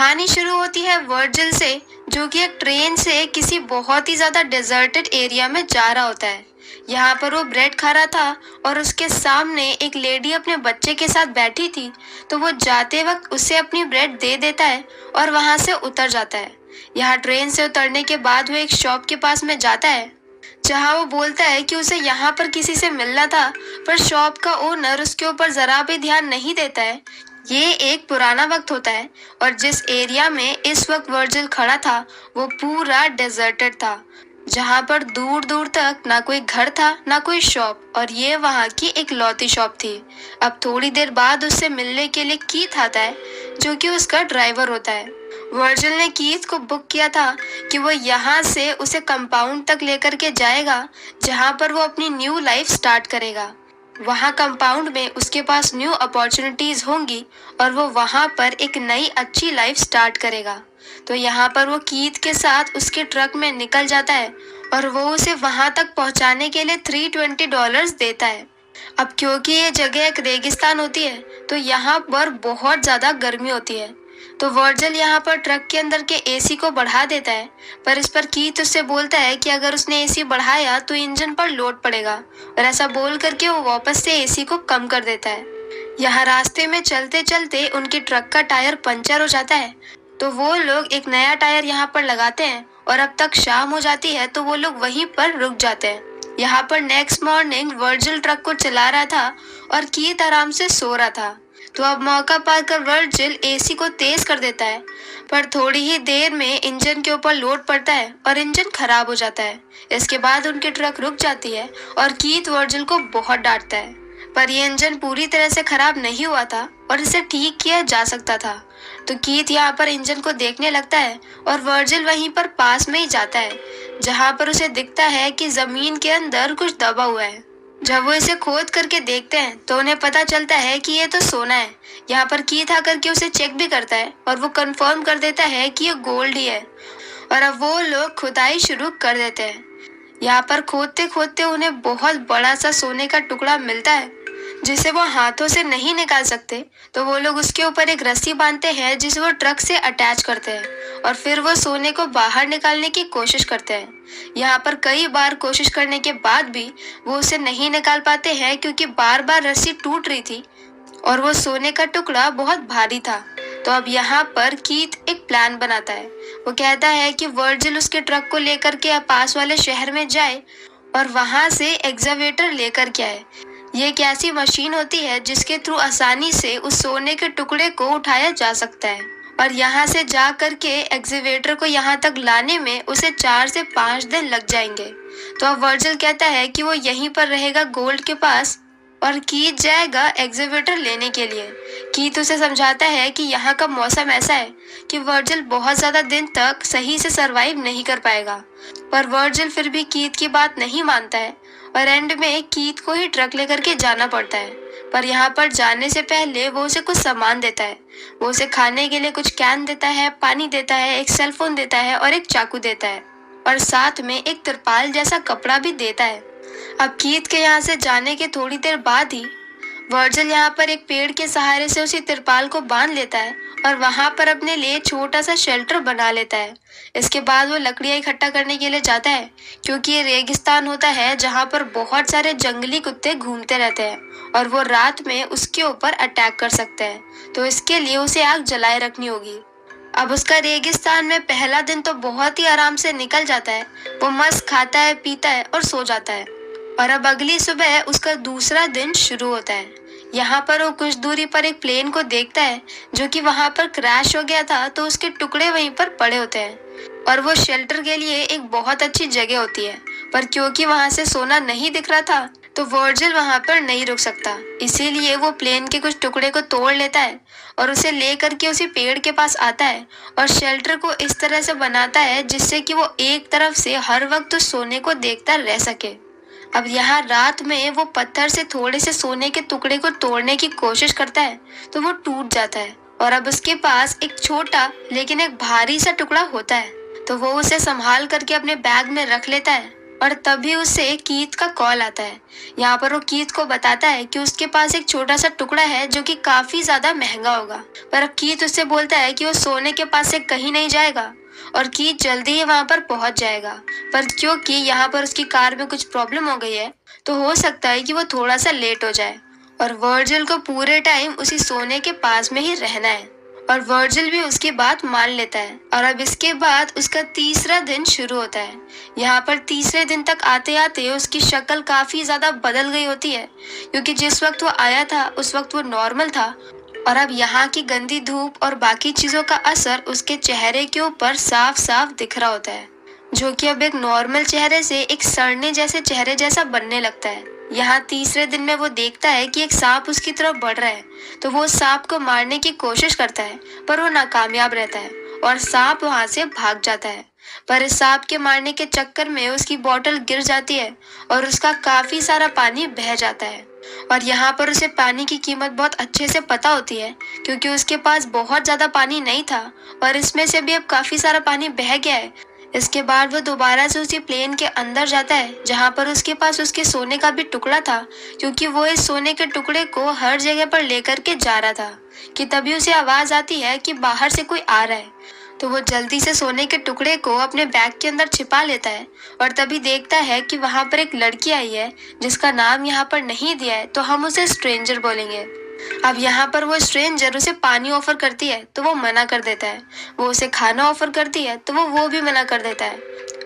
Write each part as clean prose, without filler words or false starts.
कहानी शुरू होती है वर्जिल से, जो कि एक ट्रेन से किसी बहुत ही ज्यादा डेजर्टेड एरिया में जा रहा होता है। यहाँ पर वो ब्रेड खा रहा था और उसके सामने एक लेडी अपने बच्चे के साथ बैठी थी। तो वो जाते वक्त उसे अपनी ब्रेड दे देता है और वहां से उतर जाता है। यहाँ ट्रेन से उतरने के बाद वो एक शॉप के पास में जाता है, जहाँ वो बोलता है कि उसे यहाँ पर किसी से मिलना था, पर शॉप का ओनर उसके ऊपर जरा भी ध्यान नहीं देता है। ये एक पुराना वक्त होता है और जिस एरिया में इस वक्त वर्जिल खड़ा था वो पूरा डेजर्टेड था, जहाँ पर दूर दूर तक ना कोई घर था ना कोई शॉप, और ये वहाँ की एक लौती शॉप थी। अब थोड़ी देर बाद उससे मिलने के लिए कीथ आता है, जो कि उसका ड्राइवर होता है। वर्जिल ने कीथ को बुक किया था कि वो यहाँ से उसे कंपाउंड तक लेकर के जाएगा, जहाँ पर वो अपनी न्यू लाइफ स्टार्ट करेगा। वहाँ कंपाउंड में उसके पास न्यू अपॉर्चुनिटीज होंगी और वो वहाँ पर एक नई अच्छी लाइफ स्टार्ट करेगा। तो यहाँ पर वो कीथ के साथ उसके ट्रक में निकल जाता है और वो उसे वहाँ तक पहुँचाने के लिए $320 देता है। अब क्योंकि ये जगह एक रेगिस्तान होती है तो यहाँ पर बहुत ज़्यादा गर्मी होती है। तो वर्जिल यहाँ पर ट्रक के अंदर के एसी को बढ़ा देता है, पर इस पर कीथ उससे बोलता है कि अगर उसने एसी बढ़ाया तो इंजन पर लोड पड़ेगा, और ऐसा बोल करके वो वापस से एसी को कम कर देता है। यहाँ रास्ते में चलते चलते उनके ट्रक का टायर पंचर हो जाता है, तो वो लोग एक नया टायर यहाँ पर लगाते हैं और अब तक शाम हो जाती है तो वो लोग वहीं पर रुक जाते हैं। यहाँ पर नेक्स्ट मॉर्निंग वर्जिल ट्रक को चला रहा था और कीथ आराम से सो रहा था। तो अब मौका पाकर वर्जिल एसी को तेज कर देता है, पर थोड़ी ही देर में इंजन के ऊपर लोड पड़ता है और इंजन खराब हो जाता है। इसके बाद उनकी ट्रक रुक जाती है और कीथ वर्जिल को बहुत डांटता है, पर ये इंजन पूरी तरह से खराब नहीं हुआ था और इसे ठीक किया जा सकता था। तो कीथ यहाँ पर इंजन को देखने लगता है और वर्जिल वहीं पर पास में ही जाता है, जहाँ पर उसे दिखता है कि जमीन के अंदर कुछ दबा हुआ है। जब वो इसे खोद करके देखते हैं तो उन्हें पता चलता है कि ये तो सोना है। यहाँ पर कीथ आकर के उसे चेक भी करता है और वो कंफर्म कर देता है कि ये गोल्ड ही है, और अब वो लोग खुदाई शुरू कर देते हैं। यहाँ पर खोदते खोदते उन्हें बहुत बड़ा सा सोने का टुकड़ा मिलता है, जिसे वो हाथों से नहीं निकाल सकते। तो वो लोग उसके ऊपर एक रस्सी बांधते हैं जिसे वो ट्रक से अटैच करते हैं और फिर वो सोने को बाहर निकालने की कोशिश करते हैं। यहाँ पर कई बार कोशिश करने के बाद भी वो उसे नहीं निकाल पाते हैं, क्योंकि बार बार रस्सी टूट रही थी और वो सोने का टुकड़ा बहुत भारी था। तो अब यहाँ पर कीथ एक प्लान बनाता है। वो कहता है कि वर्जिल उसके ट्रक को लेकर के पास वाले शहर में जाए और वहां से एक्सकवेटर लेकर के आए। ये एक ऐसी मशीन होती है जिसके थ्रू आसानी से उस सोने के टुकड़े को उठाया जा सकता है, और यहाँ से जा करके एक्सकवेटर को यहाँ तक लाने में उसे 4 से 5 दिन लग जाएंगे। तो अब वर्जिल कहता है कि वो यहीं पर रहेगा गोल्ड के पास और कीथ जाएगा एक्सकवेटर लेने के लिए। कीथ उसे समझाता है कि यहाँ का मौसम ऐसा है कि वर्जिल बहुत ज़्यादा दिन तक सही से सरवाइव नहीं कर पाएगा, पर वर्जिल फिर भी कीथ की बात नहीं मानता है और एंड में कीथ को ही ट्रक लेकर के जाना पड़ता है। पर यहाँ पर जाने से पहले वो उसे कुछ सामान देता है। वो उसे खाने के लिए कुछ कैन देता है, पानी देता है, एक सेल फोन देता है और एक चाकू देता है, और साथ में एक तिरपाल जैसा कपड़ा भी देता है। अब कीथ के यहाँ से जाने के थोड़ी देर बाद ही वर्जिल यहाँ पर एक पेड़ के सहारे से उसी तिरपाल को बांध लेता है और वहां पर अपने लिए छोटा सा शेल्टर बना लेता है। इसके बाद वो लकड़ियाँ इकट्ठा करने के लिए जाता है, क्योंकि ये रेगिस्तान होता है जहाँ पर बहुत सारे जंगली कुत्ते घूमते रहते हैं और वो रात में उसके ऊपर अटैक कर सकते हैं। तो इसके लिए उसे आग जलाए रखनी होगी। अब उसका रेगिस्तान में पहला दिन तो बहुत ही आराम से निकल जाता है। वो मस्त खाता है, पीता है और सो जाता है। और अब अगली सुबह उसका दूसरा दिन शुरू होता है। यहाँ पर वो कुछ दूरी पर एक प्लेन को देखता है जो कि वहां पर क्रैश हो गया था, तो उसके टुकड़े वहीं पर पड़े होते हैं और वो शेल्टर के लिए एक बहुत अच्छी जगह होती है। पर क्योंकि वहां से सोना नहीं दिख रहा था तो वर्जिल वहां पर नहीं रुक सकता, इसीलिए वो प्लेन के कुछ टुकड़े को तोड़ लेता है और उसे ले करके उसी पेड़ के पास आता है और शेल्टर को इस तरह से बनाता है जिससे कि वो एक तरफ से हर वक्त उस सोने को देखता रह सके। अब यहाँ रात में वो पत्थर से थोड़े से सोने के टुकड़े को तोड़ने की कोशिश करता है तो वो टूट जाता है, और अब उसके पास एक छोटा लेकिन एक भारी सा टुकड़ा होता है। तो वो उसे संभाल करके अपने बैग में रख लेता है और तभी उसे कीथ का कॉल आता है। यहाँ पर वो कीथ को बताता है कि उसके पास एक छोटा सा टुकड़ा है जो कि काफी ज्यादा महंगा होगा। पर अब कीथ उससे बोलता है कि वो सोने के पास से कहीं नहीं जाएगा और कीथ जल्दी ही वहां पर पहुंच जाएगा। पर क्योंकि यहाँ पर उसकी कार में कुछ प्रॉब्लम हो गई है तो हो सकता है कि वो थोड़ा सा लेट हो जाए और वर्जिल को पूरे टाइम उसी सोने के पास में ही रहना है और वर्जिल भी उसकी बात मान लेता है। और अब इसके बाद उसका तीसरा दिन शुरू होता है। यहाँ पर तीसरे दिन तक आते आते उसकी शक्ल काफी ज्यादा बदल गई होती है, क्योंकि जिस वक्त वो आया था उस वक्त वो नॉर्मल था और अब यहाँ की गंदी धूप और बाकी चीजों का असर उसके चेहरे के ऊपर साफ साफ दिख रहा होता है, जो कि अब एक नॉर्मल चेहरे से एक सड़ने जैसे चेहरे जैसा बनने लगता है। यहाँ तीसरे दिन में वो देखता है कि एक सांप उसकी तरफ बढ़ रहा है, तो वो सांप को मारने की कोशिश करता है पर वो नाकामयाब रहता है और सांप वहां से भाग जाता है। पर इस सांप के मारने के चक्कर में उसकी बोतल गिर जाती है और उसका काफी सारा पानी बह जाता है। और यहाँ पर उसे पानी की कीमत बहुत अच्छे से पता होती है, क्योंकि उसके पास बहुत ज्यादा पानी नहीं था और इसमें से भी अब काफी सारा पानी बह गया है। इसके बाद वो दोबारा से उसी प्लेन के अंदर जाता है जहाँ पर उसके पास उसके सोने का भी टुकड़ा था, क्योंकि वो इस सोने के टुकड़े को हर जगह पर लेकर के जा रहा था कि तभी उसे आवाज आती है कि बाहर से कोई आ रहा है। तो वो जल्दी से सोने के टुकड़े को अपने बैग के अंदर छिपा लेता है और तभी देखता है कि वहाँ पर एक लड़की आई है जिसका नाम यहाँ पर नहीं दिया है, तो हम उसे स्ट्रेंजर बोलेंगे। अब यहाँ पर वो स्ट्रेंजर उसे पानी ऑफर करती है तो वो मना कर देता है। वो उसे खाना ऑफर करती है तो वो भी मना कर देता है।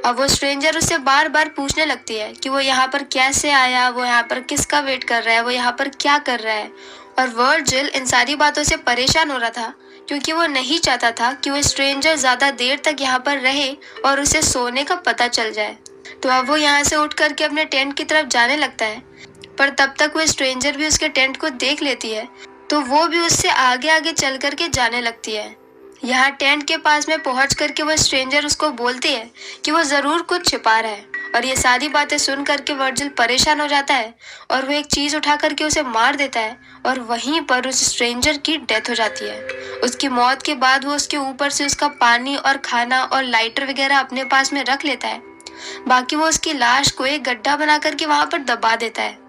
अब वो स्ट्रेंजर उससे बार बार पूछने लगती है कि वो यहाँ पर कैसे आया, वो यहाँ पर किसका वेट कर रहा है, वो यहाँ पर क्या कर रहा है। और वर्जिल इन सारी बातों से परेशान हो रहा था, क्योंकि वो नहीं चाहता था कि वो स्ट्रेंजर ज्यादा देर तक यहाँ पर रहे और उसे सोने का पता चल जाए। तो अब वो यहाँ से उठ करके अपने टेंट की तरफ जाने लगता है, पर तब तक वो स्ट्रेंजर भी उसके टेंट को देख लेती है तो वो भी उससे आगे आगे चल करके जाने लगती है। यहाँ टेंट के पास में पहुंच करके वो स्ट्रेंजर उसको बोलती है कि वो जरूर कुछ छिपा रहा है। और ये सारी बातें सुन करके वर्जिल परेशान हो जाता है और वो एक चीज उठा करके उसे मार देता है और वहीं पर उस स्ट्रेंजर की डेथ हो जाती है। उसकी मौत के बाद वो उसके ऊपर से उसका पानी और खाना और लाइटर वगैरह अपने पास में रख लेता है। बाकी वो उसकी लाश को एक गड्ढा बना करके वहां पर दबा देता है।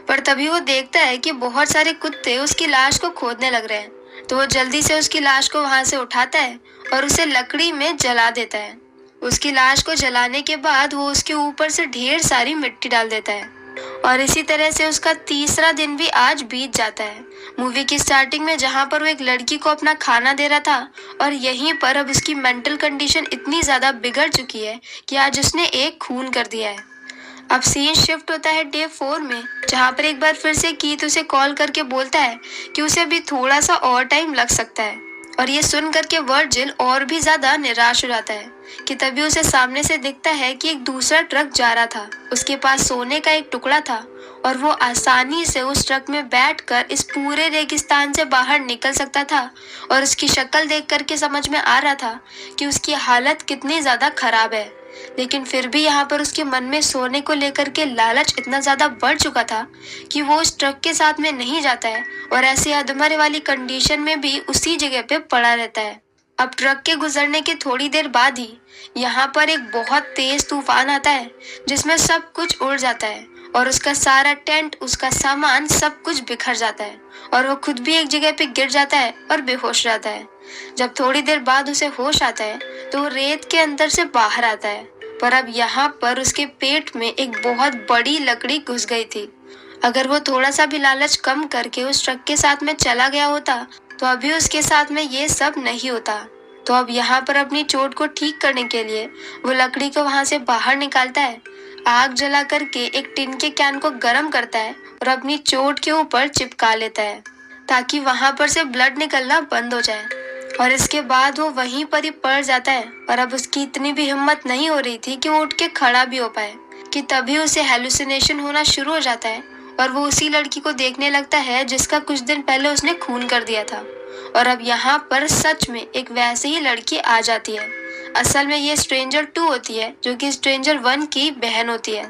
पर तभी वो देखता है कि बहुत सारे कुत्ते उसकी लाश को खोदने लग रहे हैं, तो वो जल्दी से उसकी लाश को वहां से उठाता है और उसे लकड़ी में जला देता है। उसकी लाश को जलाने के बाद वो उसके ऊपर से ढेर सारी मिट्टी डाल देता है और इसी तरह से उसका तीसरा दिन भी आज बीत जाता है। मूवी की स्टार्टिंग में जहाँ पर वो एक लड़की को अपना खाना दे रहा था और यहीं पर अब उसकी मेंटल कंडीशन इतनी ज्यादा बिगड़ चुकी है कि आज उसने एक खून कर दिया है। अब सीन शिफ्ट होता है डे 4 में, जहाँ पर एक बार फिर से कीथ उसे कॉल करके बोलता है कि उसे अभी थोड़ा सा और टाइम लग सकता है। और ये सुन करके वर्जिल और भी ज्यादा निराश हो जाता है कि तभी उसे सामने से दिखता है कि एक दूसरा ट्रक जा रहा था। उसके पास सोने का एक टुकड़ा था और वो आसानी से उस ट्रक में बैठकर इस पूरे रेगिस्तान से बाहर निकल सकता था। और उसकी शक्ल देख करके समझ में आ रहा था कि उसकी हालत कितनी ज्यादा खराब है, लेकिन फिर भी यहाँ पर उसके मन में सोने को लेकर के लालच इतना ज्यादा बढ़ चुका था कि वो उस ट्रक के साथ में नहीं जाता है और ऐसी अधमरे वाली कंडीशन में भी उसी जगह पे पड़ा रहता है। अब ट्रक के गुजरने के थोड़ी देर बाद ही यहाँ पर एक बहुत तेज तूफान आता है जिसमें सब कुछ उड़ जाता है और उसका सारा टेंट, उसका सामान, सब कुछ बिखर जाता है और वो खुद भी एक जगह पे गिर जाता है और बेहोश रहता है। जब थोड़ी देर बाद उसे होश आता है तो वो रेत के अंदर से बाहर आता है, पर अब यहाँ पर उसके पेट में एक बहुत बड़ी लकड़ी घुस गई थी। अगर वो थोड़ा सा भी लालच कम करके उस ट्रक के साथ में चला गया होता तो अभी उसके साथ में ये सब नहीं होता। तो अब यहाँ पर अपनी चोट को ठीक करने के लिए वो लकड़ी को वहां से बाहर निकालता है, आग जला करके एक टिन के कैन को गर्म करता है और अपनी चोट के ऊपर चिपका लेता है ताकि वहां पर से ब्लड निकलना बंद हो जाए। और इसके बाद वो वहीं पर ही पड़ जाता है और अब उसकी इतनी भी हिम्मत नहीं हो रही थी कि वो उठ के खड़ा भी हो पाए कि तभी उसे हेलुसिनेशन होना शुरू हो जाता है और वो उसी लड़की को देखने लगता है जिसका कुछ दिन पहले उसने खून कर दिया था। और अब यहाँ पर सच में एक वैसे ही लड़की आ जाती है। असल में ये स्ट्रेंजर 2 होती है जो कि स्ट्रेंजर 1 की बहन होती है।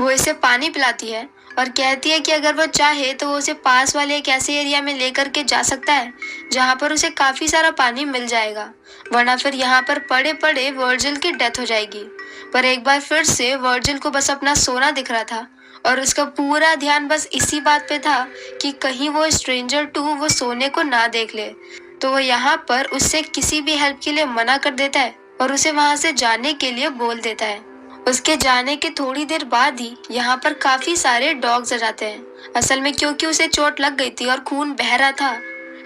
वो इसे पानी पिलाती है और कहती है कि अगर वो चाहे तो वो उसे पास वाले एक ऐसे एरिया में लेकर के जा सकता है जहाँ पर उसे काफी सारा पानी मिल जाएगा, वरना फिर यहाँ पर पड़े पड़े वर्जिल की डेथ हो जाएगी। पर एक बार फिर से वर्जिल को बस अपना सोना दिख रहा था और उसका पूरा ध्यान बस इसी बात पे था कि कहीं वो स्ट्रेंजर टू वो सोने को ना देख ले। तो वो यहाँ पर उससे किसी भी हेल्प के लिए मना कर देता है और उसे वहां से जाने के लिए बोल देता है। उसके जाने के थोड़ी देर बाद ही यहाँ पर काफी सारे डॉग्स आ जाते हैं। असल में क्योंकि उसे चोट लग गई थी और खून बह रहा था,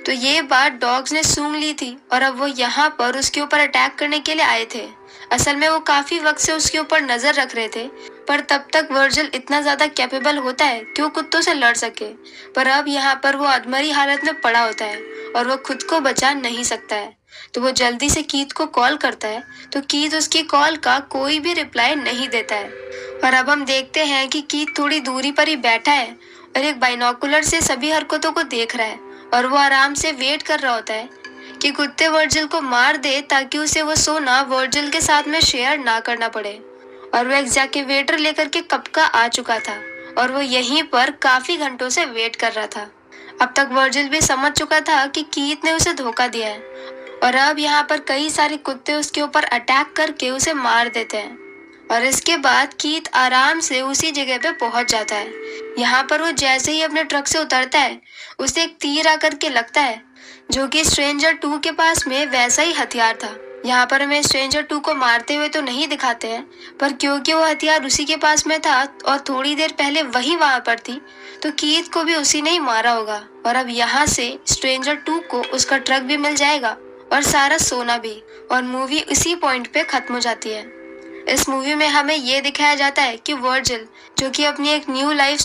तो ये बात डॉग्स ने सूंघ ली थी और अब वो यहाँ पर उसके ऊपर अटैक करने के लिए आए थे। असल में वो काफी वक्त से उसके ऊपर नजर रख रहे थे, पर तब तक वर्जिल इतना ज्यादा कैपेबल होता है कि वो कुत्तों से लड़ सके। पर अब यहाँ पर वो अधमरी हालत में पड़ा होता है और वो खुद को बचा नहीं सकता है। तो वो जल्दी से कीथ को कॉल करता है, तो कीथ उसकी कॉल का कोई भी रिप्लाई नहीं देता है। और अब हम देखते हैं कि कीथ थोड़ी दूरी पर ही बैठा है और एक बाइनोकुलर से सभी हरकतों को देख रहा है और वो आराम से वेट कर रहा होता है कि कुत्ते वर्जिल को मार दे ताकि उसे वो सोना वर्जिल के साथ में शेयर ना करना पड़े। और वो एग्जैक्टिवेटर लेकर के कब का आ चुका था और वो यहीं पर काफी घंटों से वेट कर रहा था। अब तक वर्जिल भी समझ चुका था कि कीथ ने उसे धोखा दिया है और अब यहाँ पर कई सारे कुत्ते उसके ऊपर अटैक करके उसे मार देते हैं। और इसके बाद कीथ आराम से उसी जगह पे पहुंच जाता है। यहाँ पर वो जैसे ही अपने ट्रक से उतरता है, उसे एक तीर आकर के लगता है जो कि स्ट्रेंजर टू के पास में वैसा ही हथियार था। यहाँ पर हमें स्ट्रेंजर टू को मारते हुए तो नहीं दिखाते हैं, पर क्योंकि वो हथियार उसी के पास में था और थोड़ी देर पहले वही वहां पर थी, तो कीथ को भी उसी ने ही मारा होगा। और अब यहाँ से स्ट्रेंजर टू को उसका ट्रक भी मिल जाएगा और सारा सोना भी, और मूवी इसी पॉइंट पे खत्म हो जाती है। इस मूवी में हमें ये दिखाया जाता है कि वर्जिल जो कि अपनी एक न्यू लाइफ